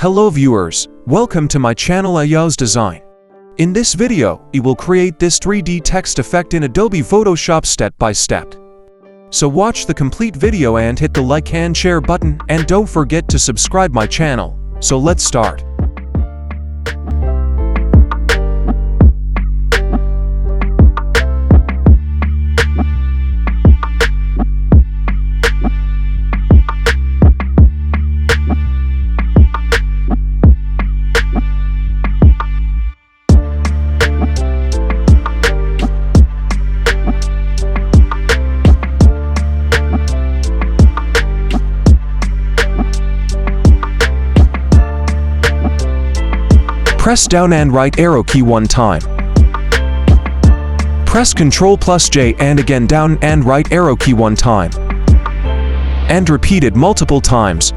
Hello viewers, welcome to my channel Ayo's Design. In this video, we will create this 3D text effect in Adobe Photoshop step by step. So watch the complete video and hit the like and share button, and don't forget to subscribe my channel. So let's start. Press down and right arrow key one time. Press Ctrl+J and again down and right arrow key one time. And repeat it multiple times.